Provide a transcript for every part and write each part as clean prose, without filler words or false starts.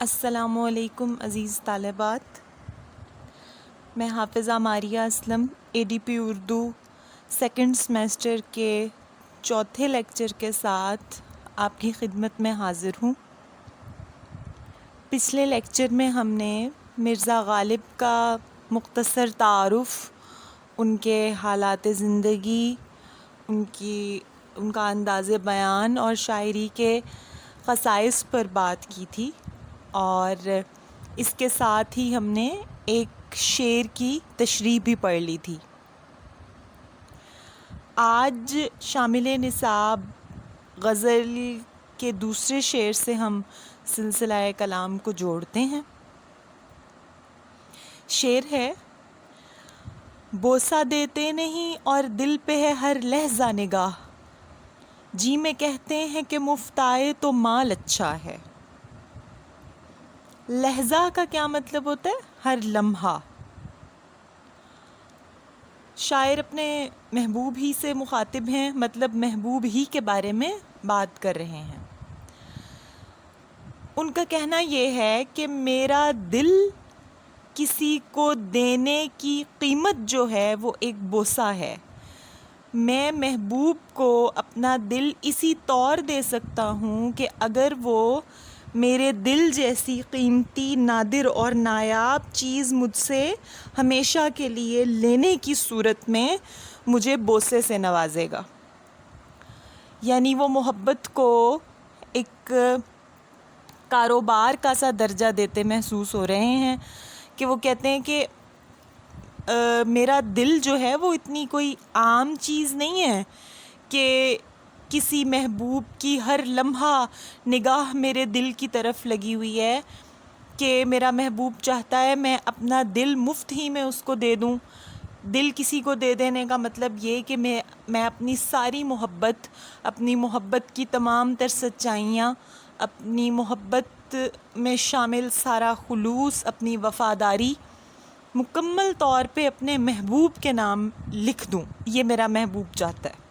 السلام علیکم عزیز طالبات، میں Hafiza Maria Aslam A D P Urdu second semester کے چوتھے لیکچر کے ساتھ آپ کی خدمت میں حاضر ہوں۔ پچھلے لیکچر میں ہم نے مرزا غالب کا مختصر تعارف، ان کے حالات زندگی، ان کا انداز بیان اور شاعری کے خصائص پر بات کی تھی، اور اس کے ساتھ ہی ہم نے ایک شعر کی تشریح بھی پڑھ لی تھی۔ آج شامل نصاب غزل کے دوسرے شعر سے ہم سلسلہ کلام کو جوڑتے ہیں۔ شعر ہے: بوسہ دیتے نہیں اور دل پہ ہے ہر لحظہ نگاہ، جی میں کہتے ہیں کہ مفت آئے تو مال اچھا ہے۔ لحظہ کا کیا مطلب ہوتا ہے؟ ہر لمحہ۔ شاعر اپنے محبوب ہی سے مخاطب ہیں، مطلب محبوب ہی کے بارے میں بات کر رہے ہیں۔ ان کا کہنا یہ ہے کہ میرا دل کسی کو دینے کی قیمت جو ہے وہ ایک بوسہ ہے۔ میں محبوب کو اپنا دل اسی طور دے سکتا ہوں کہ اگر وہ میرے دل جیسی قیمتی، نادر اور نایاب چیز مجھ سے ہمیشہ کے لیے لینے کی صورت میں مجھے بوسے سے نوازے گا۔ یعنی وہ محبت کو ایک کاروبار کا سا درجہ دیتے محسوس ہو رہے ہیں کہ وہ کہتے ہیں کہ میرا دل جو ہے وہ اتنی کوئی عام چیز نہیں ہے کہ کسی محبوب کی ہر لمحہ نگاہ میرے دل کی طرف لگی ہوئی ہے کہ میرا محبوب چاہتا ہے میں اپنا دل مفت ہی میں اس کو دے دوں۔ دل کسی کو دے دینے کا مطلب یہ کہ میں اپنی ساری محبت، اپنی محبت کی تمام تر سچائیاں، اپنی محبت میں شامل سارا خلوص، اپنی وفاداری مکمل طور پہ اپنے محبوب کے نام لکھ دوں۔ یہ میرا محبوب چاہتا ہے،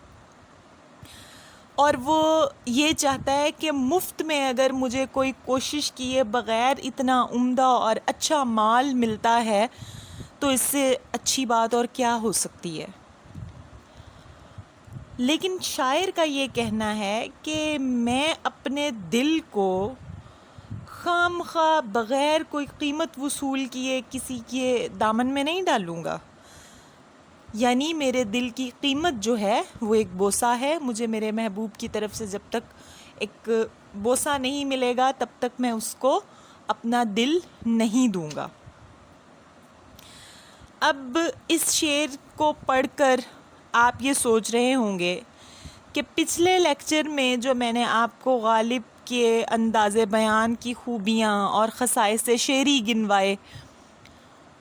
اور وہ یہ چاہتا ہے کہ مفت میں اگر مجھے کوئی کوشش کیے بغیر اتنا عمدہ اور اچھا مال ملتا ہے تو اس سے اچھی بات اور کیا ہو سکتی ہے۔ لیکن شاعر کا یہ کہنا ہے کہ میں اپنے دل کو خام خواہ بغیر کوئی قیمت وصول کیے کسی کے دامن میں نہیں ڈالوں گا۔ یعنی میرے دل کی قیمت جو ہے وہ ایک بوسہ ہے۔ مجھے میرے محبوب کی طرف سے جب تک ایک بوسہ نہیں ملے گا تب تک میں اس کو اپنا دل نہیں دوں گا۔ اب اس شعر کو پڑھ کر آپ یہ سوچ رہے ہوں گے کہ پچھلے لیکچر میں جو میں نے آپ کو غالب کے انداز بیان کی خوبیاں اور خصائص شعری گنوائے،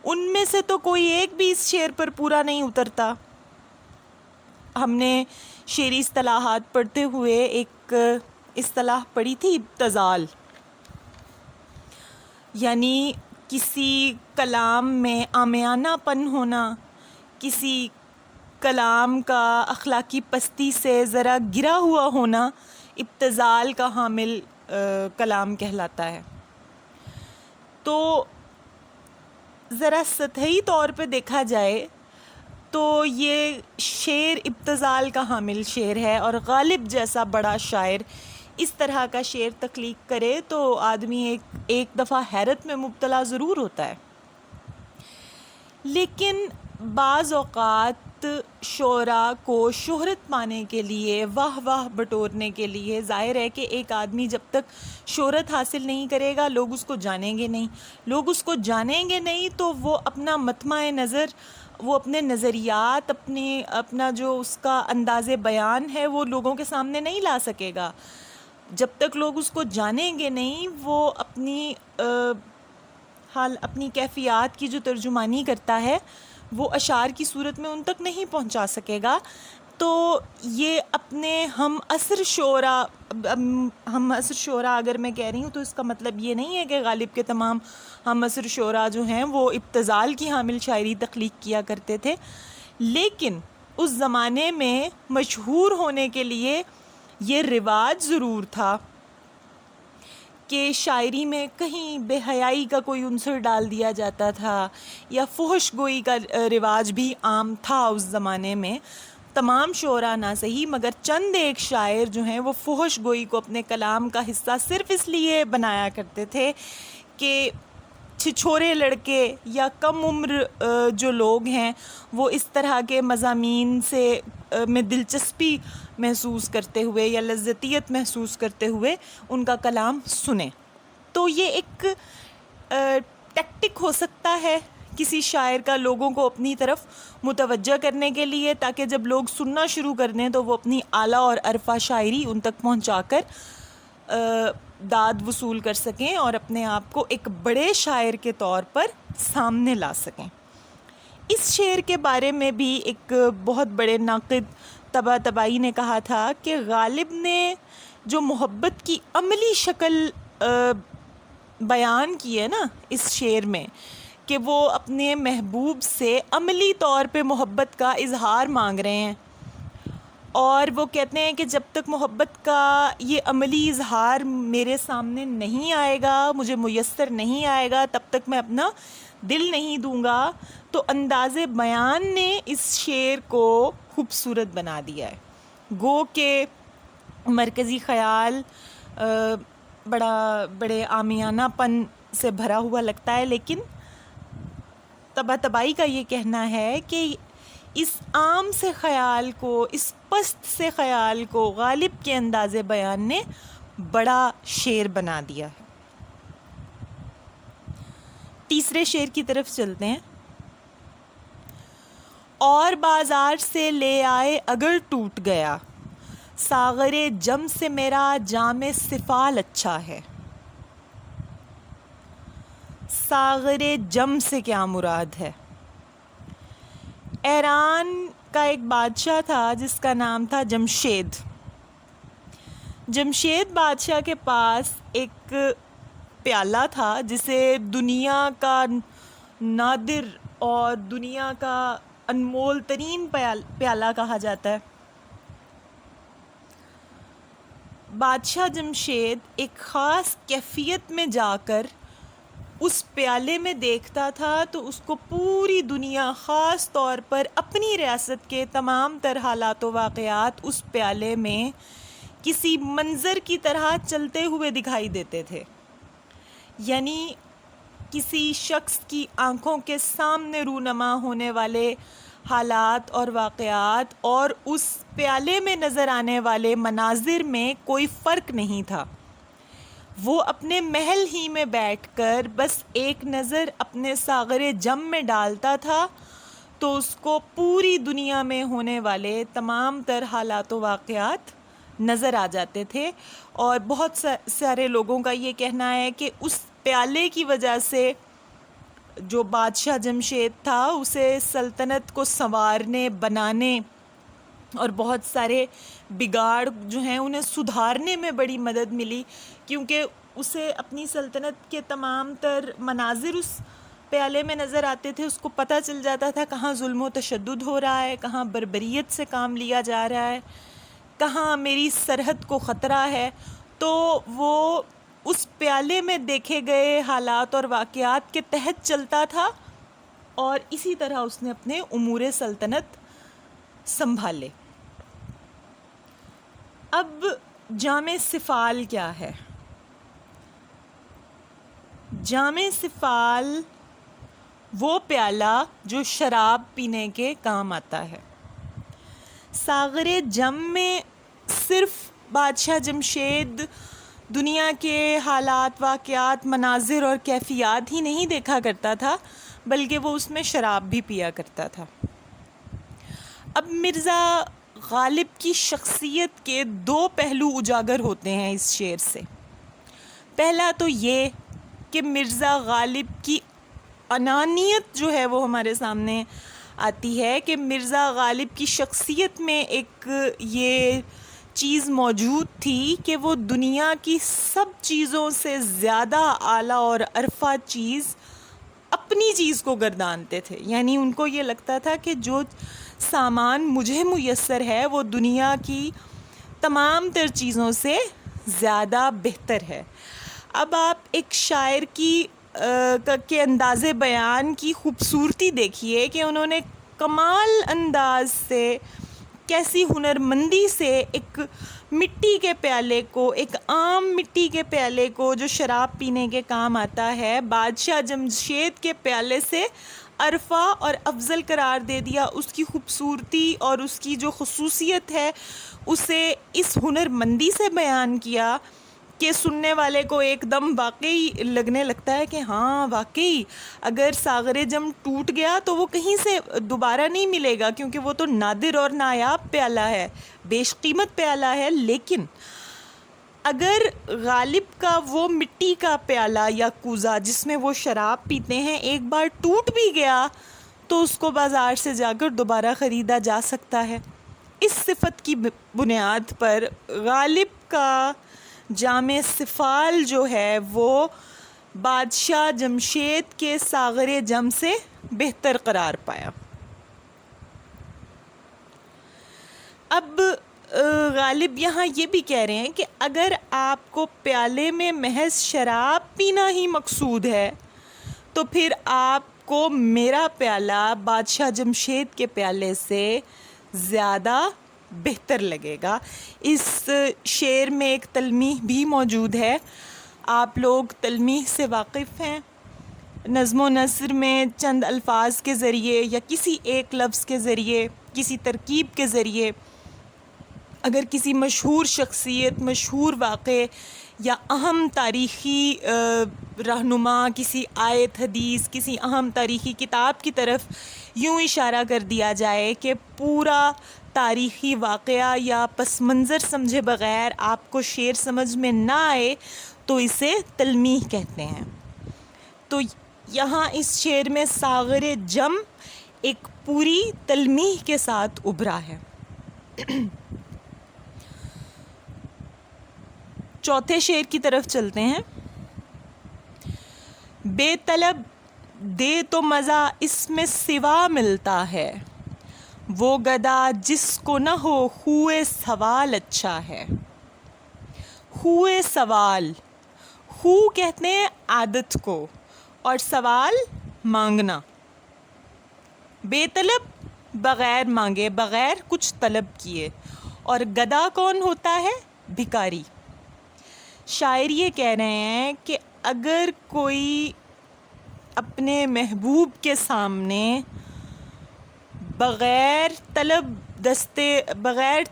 ان میں سے تو کوئی ایک بھی اس شعر پر پورا نہیں اترتا۔ ہم نے شعری اصطلاحات پڑھتے ہوئے ایک اصطلاح پڑھی تھی، ابتذال، یعنی کسی کلام میں عامیانہ پن ہونا، کسی کلام کا اخلاقی پستی سے ذرا گرا ہوا ہونا ابتذال کا حامل کلام کہلاتا ہے۔ تو ذرا سطحی طور پہ دیکھا جائے تو یہ شعر ابتذال کا حامل شعر ہے، اور غالب جیسا بڑا شاعر اس طرح کا شعر تخلیق کرے تو آدمی ایک دفعہ حیرت میں مبتلا ضرور ہوتا ہے۔ لیکن بعض اوقات شعراء کو شہرت پانے کے لیے، واہ واہ بٹورنے کے لیے، ظاہر ہے کہ ایک آدمی جب تک شہرت حاصل نہیں کرے گا لوگ اس کو جانیں گے نہیں۔ لوگ اس کو جانیں گے نہیں تو وہ اپنا مطمع نظر، وہ اپنے نظریات، اپنا جو اس کا انداز بیان ہے وہ لوگوں کے سامنے نہیں لا سکے گا۔ جب تک لوگ اس کو جانیں گے نہیں وہ اپنی کیفیات کی جو ترجمانی کرتا ہے وہ اشعار کی صورت میں ان تک نہیں پہنچا سکے گا۔ تو یہ اپنے ہم عصر شعراء اگر میں کہہ رہی ہوں تو اس کا مطلب یہ نہیں ہے کہ غالب کے تمام ہم عصر شعراء جو ہیں وہ ابتذال کی حامل شاعری تخلیق کیا کرتے تھے، لیکن اس زمانے میں مشہور ہونے کے لیے یہ رواج ضرور تھا کہ شاعری میں کہیں بے حیائی کا کوئی عنصر ڈال دیا جاتا تھا یا فحش گوئی کا رواج بھی عام تھا اس زمانے میں. تمام شعراء نہ صحیح مگر چند ایک شاعر جو ہیں وہ فحش گوئی کو اپنے کلام کا حصہ صرف اس لیے بنایا کرتے تھے کہ چھچھورے لڑکے یا کم عمر جو لوگ ہیں وہ اس طرح کے مضامین سے میں دلچسپی محسوس کرتے ہوئے یا لذتیت محسوس کرتے ہوئے ان کا کلام سنیں. تو یہ ایک ٹیکٹک ہو سکتا ہے کسی شاعر کا لوگوں کو اپنی طرف متوجہ کرنے کے لیے، تاکہ جب لوگ سننا شروع کر دیں تو وہ اپنی اعلیٰ اور عرفہ شاعری ان تک پہنچا کر داد وصول کر سکیں اور اپنے آپ کو ایک بڑے شاعر کے طور پر سامنے لا سکیں. اس شعر کے بارے میں بھی ایک بہت بڑے ناقد طباطبائی نے کہا تھا کہ غالب نے جو محبت کی عملی شکل بیان کی ہے نا اس شعر میں، کہ وہ اپنے محبوب سے عملی طور پہ محبت کا اظہار مانگ رہے ہیں، اور وہ کہتے ہیں کہ جب تک محبت کا یہ عملی اظہار میرے سامنے نہیں آئے گا، مجھے میسر نہیں آئے گا، تب تک میں اپنا دل نہیں دوں گا. تو انداز بیان نے اس شعر کو خوبصورت بنا دیا ہے. گو کہ مرکزی خیال بڑے عامیانہ پن سے بھرا ہوا لگتا ہے، لیکن طباطبائی کا یہ کہنا ہے کہ اس عام سے خیال کو، اس پست سے خیال کو غالب کے انداز بیان نے بڑا شعر بنا دیا ہے. تیسرے شعر کی طرف چلتے ہیں. اور بازار سے لے آئے اگر ٹوٹ گیا، ساغر جم سے میرا جام سفال اچھا ہے. ساغر جم سے کیا مراد ہے؟ ایران کا ایک بادشاہ تھا جس کا نام تھا جمشید. جمشید بادشاہ کے پاس ایک پیالہ تھا جسے دنیا کا نادر اور دنیا کا انمول ترین پیالہ کہا جاتا ہے. بادشاہ جمشید ایک خاص کیفیت میں جا کر اس پیالے میں دیکھتا تھا تو اس کو پوری دنیا، خاص طور پر اپنی ریاست کے تمام تر حالات و واقعات اس پیالے میں کسی منظر کی طرح چلتے ہوئے دکھائی دیتے تھے. یعنی کسی شخص کی آنکھوں کے سامنے رونما ہونے والے حالات اور واقعات اور اس پیالے میں نظر آنے والے مناظر میں کوئی فرق نہیں تھا. وہ اپنے محل ہی میں بیٹھ کر بس ایک نظر اپنے ساغر جم میں ڈالتا تھا تو اس کو پوری دنیا میں ہونے والے تمام تر حالات و واقعات نظر آ جاتے تھے. اور بہت سارے لوگوں کا یہ کہنا ہے کہ اس پیالے کی وجہ سے جو بادشاہ جمشید تھا اسے سلطنت کو سنوارنے، بنانے اور بہت سارے بگاڑ جو ہیں انہیں سدھارنے میں بڑی مدد ملی، کیونکہ اسے اپنی سلطنت کے تمام تر مناظر اس پیالے میں نظر آتے تھے. اس کو پتہ چل جاتا تھا کہاں ظلم و تشدد ہو رہا ہے، کہاں بربریت سے کام لیا جا رہا ہے، کہاں میری سرحد کو خطرہ ہے. تو وہ اس پیالے میں دیکھے گئے حالات اور واقعات کے تحت چلتا تھا اور اسی طرح اس نے اپنے امور سلطنت سنبھالے. اب جام سفال کیا ہے؟ جام سفال وہ پیالہ جو شراب پینے کے کام آتا ہے. ساغر جم میں صرف بادشاہ جمشید دنیا کے حالات، واقعات، مناظر اور کیفیات ہی نہیں دیکھا کرتا تھا بلکہ وہ اس میں شراب بھی پیا کرتا تھا. اب مرزا غالب کی شخصیت کے دو پہلو اجاگر ہوتے ہیں اس شعر سے. پہلا تو یہ کہ مرزا غالب کی انانیت جو ہے وہ ہمارے سامنے آتی ہے کہ مرزا غالب کی شخصیت میں ایک یہ چیز موجود تھی کہ وہ دنیا کی سب چیزوں سے زیادہ اعلیٰ اور عرفہ چیز اپنی چیز کو گردانتے تھے. یعنی ان کو یہ لگتا تھا کہ جو سامان مجھے میسر ہے وہ دنیا کی تمام تر چیزوں سے زیادہ بہتر ہے. اب آپ ایک شاعر کے انداز بیان کی خوبصورتی دیکھیے کہ انہوں نے کمال انداز سے کیسی ہنرمندی سے ایک مٹی کے پیالے کو، ایک عام مٹی کے پیالے کو جو شراب پینے کے کام آتا ہے، بادشاہ جمشید کے پیالے سے ارفع اور افضل قرار دے دیا. اس کی خوبصورتی اور اس کی جو خصوصیت ہے اسے اس ہنرمندی سے بیان کیا کہ سننے والے کو ایک دم واقعی لگنے لگتا ہے کہ ہاں واقعی اگر ساغر جم ٹوٹ گیا تو وہ کہیں سے دوبارہ نہیں ملے گا، کیونکہ وہ تو نادر اور نایاب پیالہ ہے، بیش قیمت پیالہ ہے. لیکن اگر غالب کا وہ مٹی کا پیالہ یا کوزہ جس میں وہ شراب پیتے ہیں ایک بار ٹوٹ بھی گیا تو اس کو بازار سے جا کر دوبارہ خریدا جا سکتا ہے. اس صفت کی بنیاد پر غالب کا جام سفال جو ہے وہ بادشاہ جمشید کے ساغر جم سے بہتر قرار پایا. اب غالب یہاں یہ بھی کہہ رہے ہیں کہ اگر آپ کو پیالے میں محض شراب پینا ہی مقصود ہے تو پھر آپ کو میرا پیالہ بادشاہ جمشید کے پیالے سے زیادہ بہتر لگے گا. اس شعر میں ایک تلمیح بھی موجود ہے. آپ لوگ تلمیح سے واقف ہیں. نظم و نثر میں چند الفاظ کے ذریعے یا کسی ایک لفظ کے ذریعے، کسی ترکیب کے ذریعے اگر کسی مشہور شخصیت، مشہور واقعے یا اہم تاریخی رہنما، کسی آیت حدیث، کسی اہم تاریخی کتاب کی طرف یوں اشارہ کر دیا جائے کہ پورا تاریخی واقعہ یا پس منظر سمجھے بغیر آپ کو شعر سمجھ میں نہ آئے تو اسے تلمیح کہتے ہیں. تو یہاں اس شعر میں ساغر جم ایک پوری تلمیح کے ساتھ ابھرا ہے. چوتھے شعر کی طرف چلتے ہیں. بے طلب دے تو مزہ اس میں سوا ملتا ہے، وہ گدا جس کو نہ ہو خوئے سوال اچھا ہے. خوئے سوال، خو کہتے ہیں عادت کو اور سوال مانگنا. بے طلب بغیر مانگے، بغیر کچھ طلب کیے. اور گدا کون ہوتا ہے؟ بھکاری. شاعر یہ کہہ رہے ہیں کہ اگر کوئی اپنے محبوب کے سامنے بغیر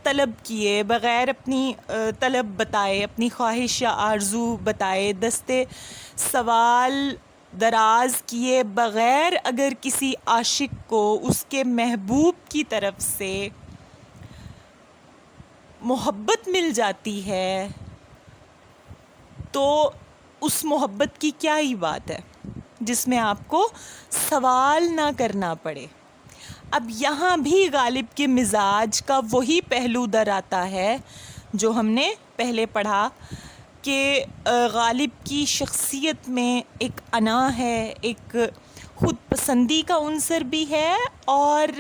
طلب کیے، بغیر اپنی طلب بتائے، اپنی خواہش یا آرزو بتائے، دستے سوال دراز کیے بغیر اگر کسی عاشق کو اس کے محبوب کی طرف سے محبت مل جاتی ہے تو اس محبت کی کیا ہی بات ہے جس میں آپ کو سوال نہ کرنا پڑے. اب یہاں بھی غالب کے مزاج کا وہی پہلو در آتا ہے جو ہم نے پہلے پڑھا کہ غالب کی شخصیت میں ایک انا ہے، ایک خود پسندی کا عنصر بھی ہے، اور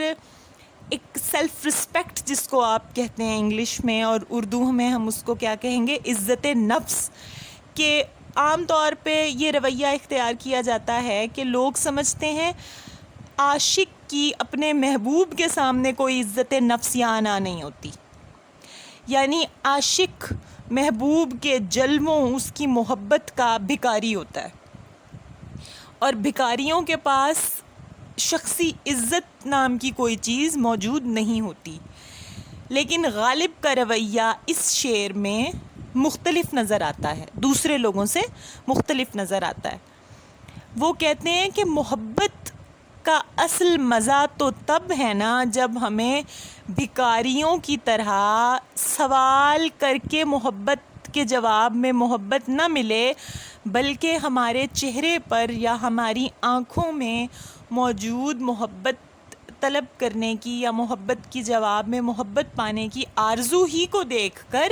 ایک سیلف رسپیکٹ جس کو آپ کہتے ہیں انگلش میں، اور اردو میں ہم اس کو کیا کہیں گے، عزت نفس. کہ عام طور پہ یہ رویہ اختیار کیا جاتا ہے کہ لوگ سمجھتے ہیں عاشق کی اپنے محبوب کے سامنے کوئی عزت نفس یا انا نہیں ہوتی. یعنی عاشق محبوب کے جلووں، اس کی محبت کا بھکاری ہوتا ہے، اور بھکاریوں کے پاس شخصی عزت نام کی کوئی چیز موجود نہیں ہوتی. لیکن غالب کا رویہ اس شعر میں مختلف نظر آتا ہے، دوسرے لوگوں سے مختلف نظر آتا ہے. وہ کہتے ہیں کہ محبت کا اصل مزہ تو تب ہے نا جب ہمیں بھکاریوں کی طرح سوال کر کے محبت کے جواب میں محبت نہ ملے، بلکہ ہمارے چہرے پر یا ہماری آنکھوں میں موجود محبت طلب کرنے کی یا محبت کی جواب میں محبت پانے کی آرزو ہی کو دیکھ کر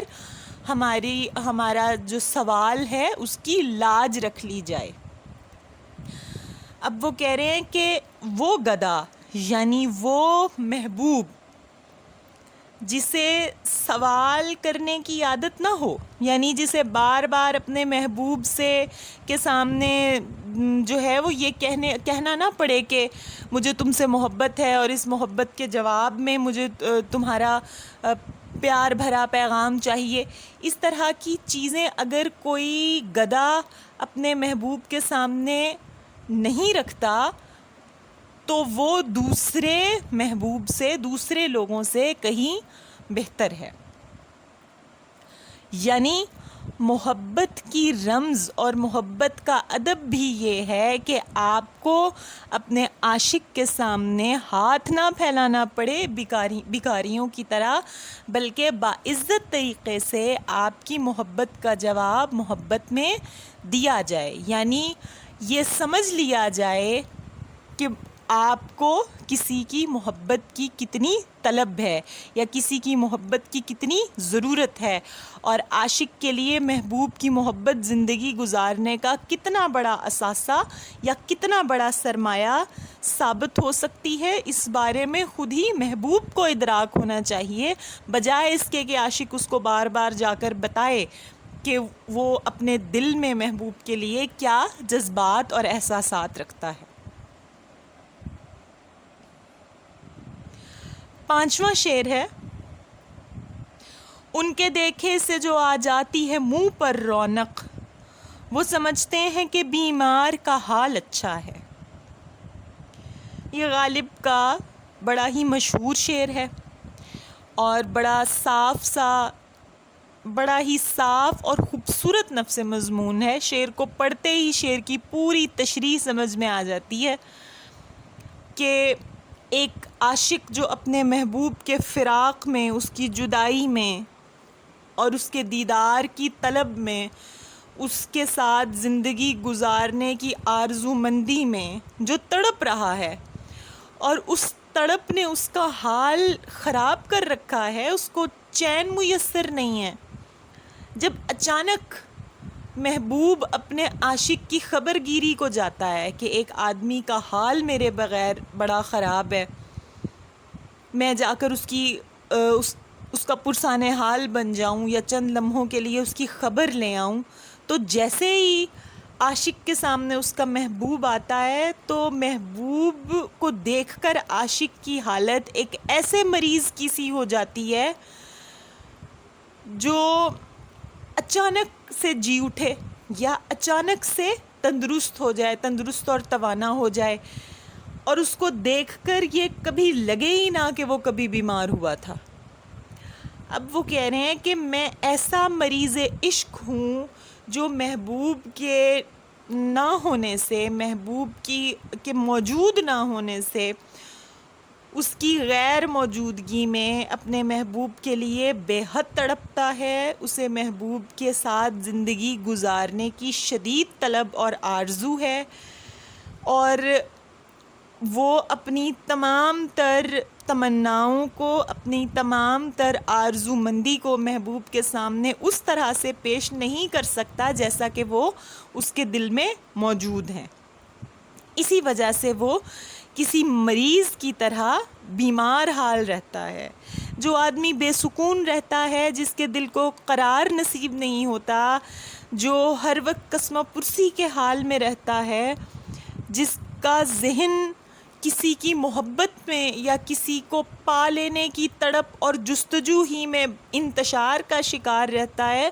ہمارا جو سوال ہے اس کی لاج رکھ لی جائے. اب وہ کہہ رہے ہیں کہ وہ گدا یعنی وہ محبوب جسے سوال کرنے کی عادت نہ ہو، یعنی جسے بار بار اپنے محبوب سے کے سامنے جو ہے وہ یہ کہنا نہ پڑے کہ مجھے تم سے محبت ہے اور اس محبت کے جواب میں مجھے تمہارا پیار بھرا پیغام چاہیے. اس طرح کی چیزیں اگر کوئی گدھا اپنے محبوب کے سامنے نہیں رکھتا تو وہ دوسرے محبوب سے، دوسرے لوگوں سے کہیں بہتر ہے. یعنی محبت کی رمز اور محبت کا ادب بھی یہ ہے کہ آپ کو اپنے عاشق کے سامنے ہاتھ نہ پھیلانا پڑے بھکاریوں کی طرح، بلکہ باعزت طریقے سے آپ کی محبت کا جواب محبت میں دیا جائے. یعنی یہ سمجھ لیا جائے کہ آپ کو کسی کی محبت کی کتنی طلب ہے یا کسی کی محبت کی کتنی ضرورت ہے، اور عاشق کے لیے محبوب کی محبت زندگی گزارنے کا کتنا بڑا اثاثہ یا کتنا بڑا سرمایہ ثابت ہو سکتی ہے. اس بارے میں خود ہی محبوب کو ادراک ہونا چاہیے، بجائے اس کے کہ عاشق اس کو بار بار جا کر بتائے کہ وہ اپنے دل میں محبوب کے لیے کیا جذبات اور احساسات رکھتا ہے. 5واں شعر ہے: ان کے دیکھے سے جو آ جاتی ہے منہ پر رونق، وہ سمجھتے ہیں کہ بیمار کا حال اچھا ہے. یہ غالب کا بڑا ہی مشہور شعر ہے اور بڑا ہی صاف اور خوبصورت نفس مضمون ہے. شعر کو پڑھتے ہی شعر کی پوری تشریح سمجھ میں آ جاتی ہے کہ ایک عاشق جو اپنے محبوب کے فراق میں، اس کی جدائی میں اور اس کے دیدار کی طلب میں، اس کے ساتھ زندگی گزارنے کی آرزو مندی میں جو تڑپ رہا ہے، اور اس تڑپ نے اس کا حال خراب کر رکھا ہے، اس کو چین میسر نہیں ہے. جب اچانک محبوب اپنے عاشق کی خبر گیری کو جاتا ہے کہ ایک آدمی کا حال میرے بغیر بڑا خراب ہے، میں جا کر اس کا پرسان حال بن جاؤں یا چند لمحوں کے لیے اس کی خبر لے آؤں، تو جیسے ہی عاشق کے سامنے اس کا محبوب آتا ہے تو محبوب کو دیکھ کر عاشق کی حالت ایک ایسے مریض کی سی ہو جاتی ہے جو اچانک سے جی اٹھے یا اچانک سے تندرست ہو جائے، تندرست اور توانا ہو جائے، اور اس کو دیکھ کر یہ کبھی لگے ہی نہ کہ وہ کبھی بیمار ہوا تھا. اب وہ کہہ رہے ہیں کہ میں ایسا مریض عشق ہوں جو محبوب کے نہ ہونے سے، محبوب کے موجود نہ ہونے سے، اس کی غیر موجودگی میں اپنے محبوب کے لیے بے حد تڑپتا ہے. اسے محبوب کے ساتھ زندگی گزارنے کی شدید طلب اور آرزو ہے، اور وہ اپنی تمام تر تمناؤں کو، اپنی تمام تر آرزو مندی کو محبوب کے سامنے اس طرح سے پیش نہیں کر سکتا جیسا کہ وہ اس کے دل میں موجود ہیں. اسی وجہ سے وہ کسی مریض کی طرح بیمار حال رہتا ہے. جو آدمی بے سکون رہتا ہے، جس کے دل کو قرار نصیب نہیں ہوتا، جو ہر وقت قسمہ پرسی کے حال میں رہتا ہے، جس کا ذہن کسی کی محبت میں یا کسی کو پا لینے کی تڑپ اور جستجو ہی میں انتشار کا شکار رہتا ہے،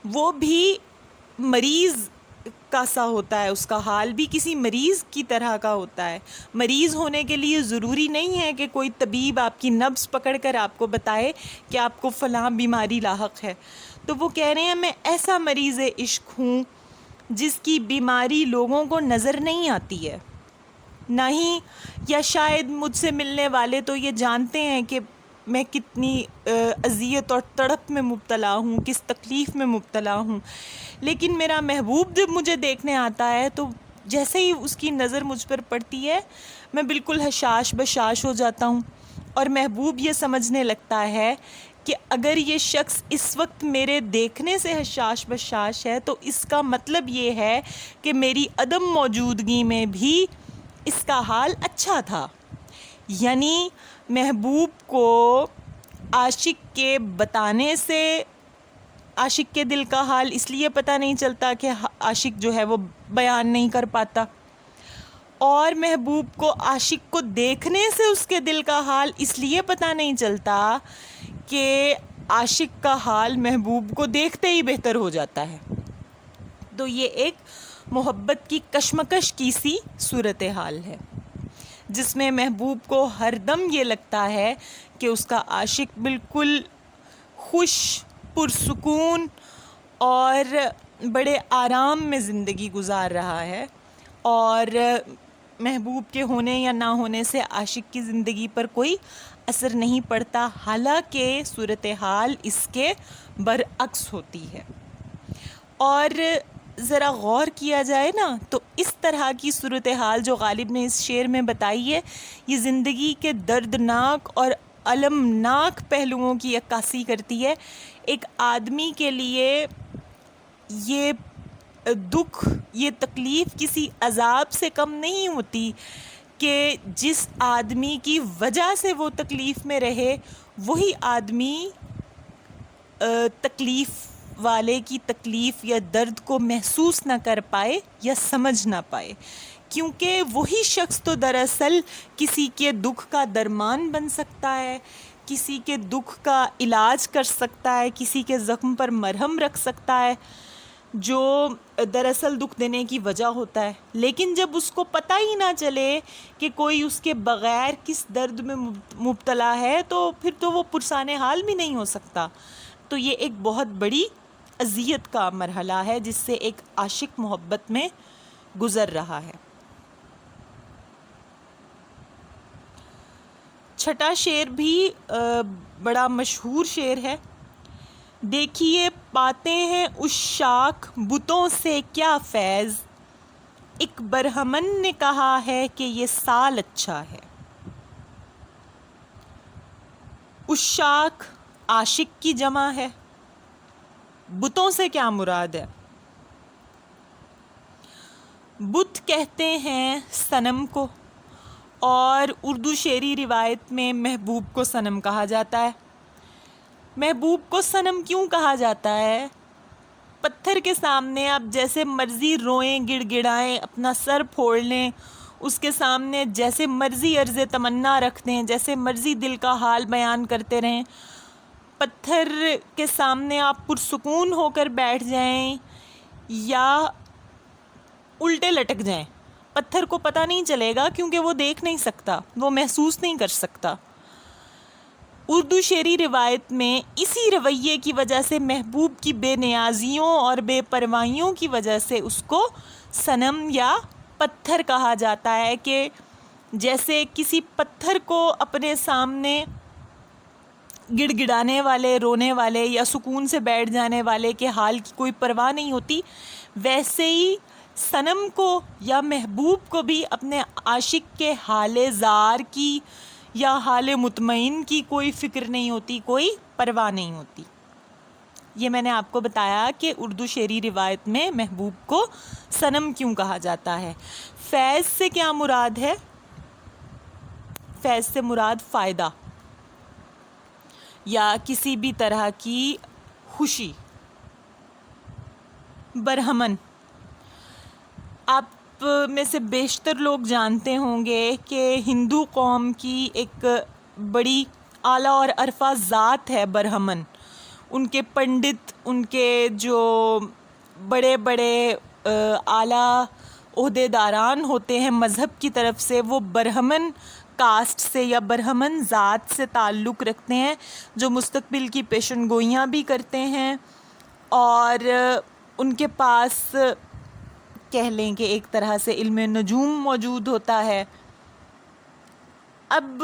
وہ بھی مریض کا سا ہوتا ہے. اس کا حال بھی کسی مریض کی طرح کا ہوتا ہے. مریض ہونے کے لیے ضروری نہیں ہے کہ کوئی طبیب آپ کی نبض پکڑ کر آپ کو بتائے کہ آپ کو فلاں بیماری لاحق ہے. تو وہ کہہ رہے ہیں میں ایسا مریض عشق ہوں جس کی بیماری لوگوں کو نظر نہیں آتی ہے، نہ ہی، یا شاید مجھ سے ملنے والے تو یہ جانتے ہیں کہ میں کتنی اذیت اور تڑپ میں مبتلا ہوں، کس تکلیف میں مبتلا ہوں، لیکن میرا محبوب جب مجھے دیکھنے آتا ہے تو جیسے ہی اس کی نظر مجھ پر پڑتی ہے میں بالکل حشاش بشاش ہو جاتا ہوں، اور محبوب یہ سمجھنے لگتا ہے کہ اگر یہ شخص اس وقت میرے دیکھنے سے حشاش بشاش ہے تو اس کا مطلب یہ ہے کہ میری عدم موجودگی میں بھی اس کا حال اچھا تھا. یعنی محبوب کو عاشق کے بتانے سے عاشق کے دل کا حال اس لیے پتہ نہیں چلتا کہ عاشق جو ہے وہ بیان نہیں کر پاتا، اور محبوب کو عاشق کو دیکھنے سے اس کے دل کا حال اس لیے پتہ نہیں چلتا کہ عاشق کا حال محبوب کو دیکھتے ہی بہتر ہو جاتا ہے۔ تو یہ ایک محبت کی کشمکش کی سی صورتحال ہے، جس میں محبوب کو ہر دم یہ لگتا ہے کہ اس کا عاشق بالکل خوش، پرسکون اور بڑے آرام میں زندگی گزار رہا ہے، اور محبوب کے ہونے یا نہ ہونے سے عاشق کی زندگی پر کوئی اثر نہیں پڑتا، حالانکہ صورتحال اس کے برعکس ہوتی ہے۔ اور ذرا غور کیا جائے نا تو اس طرح کی صورتحال جو غالب نے اس شعر میں بتائی ہے، یہ زندگی کے دردناک اور المناک پہلوؤں کی عکاسی کرتی ہے۔ ایک آدمی کے لیے یہ دکھ، یہ تکلیف کسی عذاب سے کم نہیں ہوتی کہ جس آدمی کی وجہ سے وہ تکلیف میں رہے، وہی آدمی تکلیف والے کی تکلیف یا درد کو محسوس نہ کر پائے یا سمجھ نہ پائے، کیونکہ وہی شخص تو دراصل کسی کے دکھ کا درمان بن سکتا ہے، کسی کے دکھ کا علاج کر سکتا ہے، کسی کے زخم پر مرہم رکھ سکتا ہے جو دراصل دکھ دینے کی وجہ ہوتا ہے۔ لیکن جب اس کو پتہ ہی نہ چلے کہ کوئی اس کے بغیر کس درد میں مبتلا ہے، تو پھر تو وہ پرسان حال بھی نہیں ہو سکتا۔ تو یہ ایک بہت بڑی اذیت کا مرحلہ ہے جس سے ایک عاشق محبت میں گزر رہا ہے۔ چھٹا شعر بھی بڑا مشہور شعر ہے۔ دیکھیے پاتے ہیں عشاق بتوں سے کیا فیض، ایک برہمن نے کہا ہے کہ یہ سال اچھا ہے۔ عشاق عاشق کی جمع ہے، بتوں سے کیا مراد ہے؟ بت کہتے ہیں صنم کو، اور اردو شعری روایت میں محبوب کو صنم کہا جاتا ہے۔ محبوب کو صنم کیوں کہا جاتا ہے؟ پتھر کے سامنے آپ جیسے مرضی روئیں، گڑ گڑائیں، اپنا سر پھوڑ لیں، اس کے سامنے جیسے مرضی عرض تمنا رکھ دیں، جیسے مرضی دل کا حال بیان کرتے رہیں، پتھر کے سامنے آپ پرسکون ہو کر بیٹھ جائیں یا الٹے لٹک جائیں، پتھر کو پتہ نہیں چلے گا، کیونکہ وہ دیکھ نہیں سکتا، وہ محسوس نہیں کر سکتا۔ اردو شعری روایت میں اسی رویے کی وجہ سے محبوب کی بے نیازیوں اور بے پروائیوں کی وجہ سے اس کو صنم یا پتھر کہا جاتا ہے، کہ جیسے کسی پتھر کو اپنے سامنے گڑ گڑانے والے، رونے والے یا سکون سے بیٹھ جانے والے کے حال کی کوئی پرواہ نہیں ہوتی، ویسے ہی صنم کو یا محبوب کو بھی اپنے عاشق کے حال زار کی یا حال مطمئن کی کوئی فکر نہیں ہوتی، کوئی پرواہ نہیں ہوتی۔ یہ میں نے آپ کو بتایا کہ اردو شعری روایت میں محبوب کو صنم کیوں کہا جاتا ہے۔ فیض سے کیا مراد ہے؟ فیض سے مراد فائدہ یا کسی بھی طرح کی خوشی۔ برہمن، آپ میں سے بیشتر لوگ جانتے ہوں گے کہ ہندو قوم کی ایک بڑی اعلیٰ اور عرفہ ذات ہے برہمن۔ ان کے پنڈت، ان کے جو بڑے بڑے اعلیٰ عہدے داران ہوتے ہیں مذہب کی طرف سے، وہ برہمن کاسٹ سے یا برہمن ذات سے تعلق رکھتے ہیں، جو مستقبل کی پیشن گوئیاں بھی کرتے ہیں، اور ان کے پاس کہہ لیں کہ ایک طرح سے علم نجوم موجود ہوتا ہے۔ اب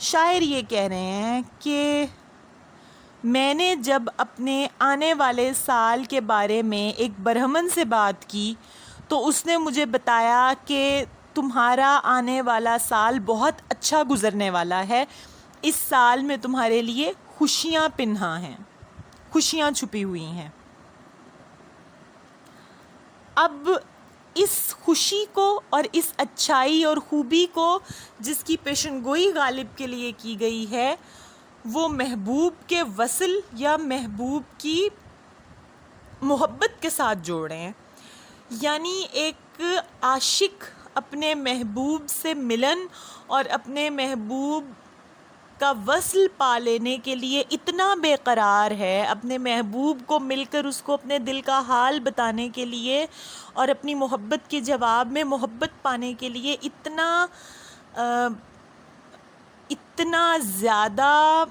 شاعر یہ کہہ رہے ہیں کہ میں نے جب اپنے آنے والے سال کے بارے میں ایک برہمن سے بات کی تو اس نے مجھے بتایا کہ تمہارا آنے والا سال بہت اچھا گزرنے والا ہے، اس سال میں تمہارے لیے خوشیاں پنہاں ہیں، خوشیاں چھپی ہوئی ہیں۔ اب اس خوشی کو اور اس اچھائی اور خوبی کو جس کی پیشن گوئی غالب کے لیے کی گئی ہے، وہ محبوب کے وصل یا محبوب کی محبت کے ساتھ جوڑ رہے ہیں. یعنی ایک عاشق اپنے محبوب سے ملن اور اپنے محبوب کا وصل پا لینے کے لیے اتنا بے قرار ہے، اپنے محبوب کو مل کر اس کو اپنے دل کا حال بتانے کے لیے اور اپنی محبت کے جواب میں محبت پانے کے لیے اتنا زیادہ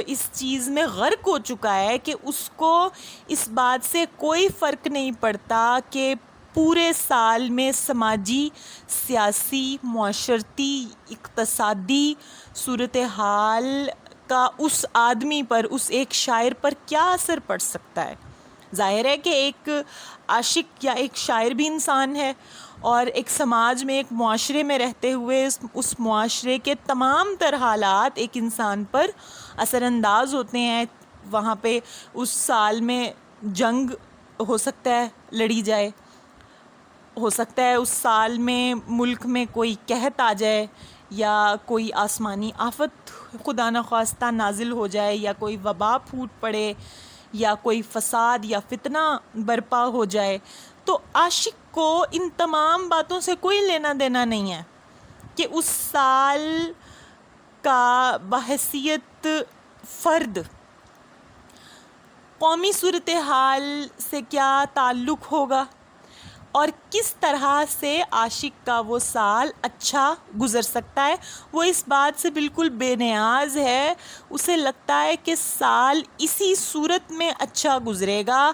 اس چیز میں غرق ہو چکا ہے کہ اس کو اس بات سے کوئی فرق نہیں پڑتا کہ پورے سال میں سماجی، سیاسی، معاشرتی، اقتصادی صورتحال کا اس آدمی پر، اس ایک شاعر پر کیا اثر پڑ سکتا ہے. ظاہر ہے کہ ایک عاشق یا ایک شاعر بھی انسان ہے، اور ایک سماج میں، ایک معاشرے میں رہتے ہوئے اس معاشرے کے تمام تر حالات ایک انسان پر اثر انداز ہوتے ہیں. وہاں پہ اس سال میں جنگ ہو سکتا ہے لڑی جائے، ہو سکتا ہے اس سال میں ملک میں کوئی قحط آ جائے، یا کوئی آسمانی آفت خدا نخواستہ نازل ہو جائے، یا کوئی وبا پھوٹ پڑے، یا کوئی فساد یا فتنہ برپا ہو جائے. تو عاشق کو ان تمام باتوں سے کوئی لینا دینا نہیں ہے کہ اس سال کا بحیثیت فرد قومی صورتحال سے کیا تعلق ہوگا، اور کس طرح سے عاشق کا وہ سال اچھا گزر سکتا ہے. وہ اس بات سے بالکل بے نیاز ہے، اسے لگتا ہے کہ سال اسی صورت میں اچھا گزرے گا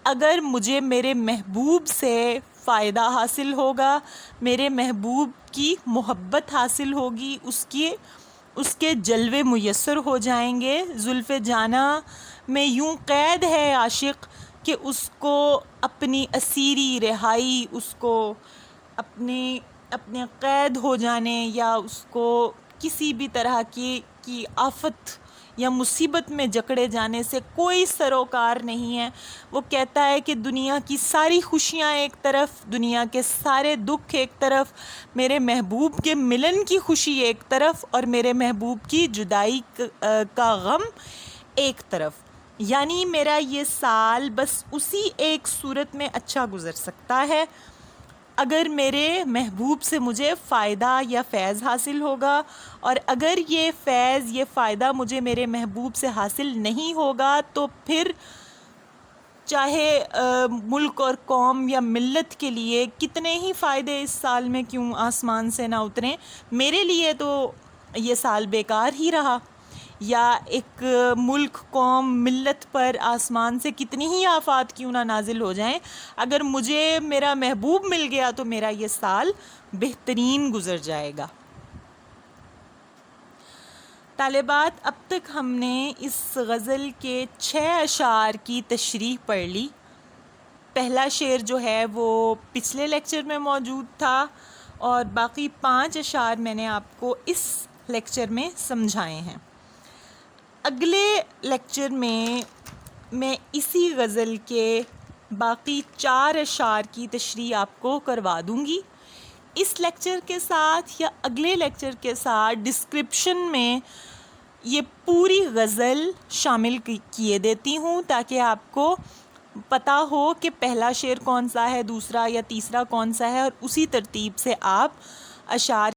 اگر مجھے میرے محبوب سے فائدہ حاصل ہوگا، میرے محبوب کی محبت حاصل ہوگی، اس کے جلوے میسر ہو جائیں گے. زلف جانا میں یوں قید ہے عاشق کہ اس کو اپنی اسیری رہائی، اس کو اپنے قید ہو جانے یا اس کو کسی بھی طرح کی آفت یا مصیبت میں جکڑے جانے سے کوئی سروکار نہیں ہے. وہ کہتا ہے کہ دنیا کی ساری خوشیاں ایک طرف، دنیا کے سارے دکھ ایک طرف، میرے محبوب کے ملن کی خوشی ایک طرف، اور میرے محبوب کی جدائی کا غم ایک طرف. یعنی میرا یہ سال بس اسی ایک صورت میں اچھا گزر سکتا ہے اگر میرے محبوب سے مجھے فائدہ یا فیض حاصل ہوگا، اور اگر یہ فیض، یہ فائدہ مجھے میرے محبوب سے حاصل نہیں ہوگا تو پھر چاہے ملک اور قوم یا ملت کے لیے کتنے ہی فائدے اس سال میں کیوں آسمان سے نہ اتریں، میرے لیے تو یہ سال بیکار ہی رہا. یا ایک ملک، قوم، ملت پر آسمان سے کتنی ہی آفات کیوں نہ نازل ہو جائیں، اگر مجھے میرا محبوب مل گیا تو میرا یہ سال بہترین گزر جائے گا. طالبات، اب تک ہم نے اس غزل کے 6 اشعار کی تشریح پڑھ لی. پہلا شعر جو ہے وہ پچھلے لیکچر میں موجود تھا، اور باقی 5 اشعار میں نے آپ کو اس لیکچر میں سمجھائے ہیں. اگلے لیکچر میں اسی غزل کے باقی 4 اشعار کی تشریح آپ کو کروا دوں گی. اس لیکچر کے ساتھ یا اگلے لیکچر کے ساتھ ڈسکرپشن میں یہ پوری غزل شامل کیے دیتی ہوں تاکہ آپ کو پتہ ہو کہ پہلا شعر کون سا ہے، دوسرا یا تیسرا کون سا ہے، اور اسی ترتیب سے آپ اشعار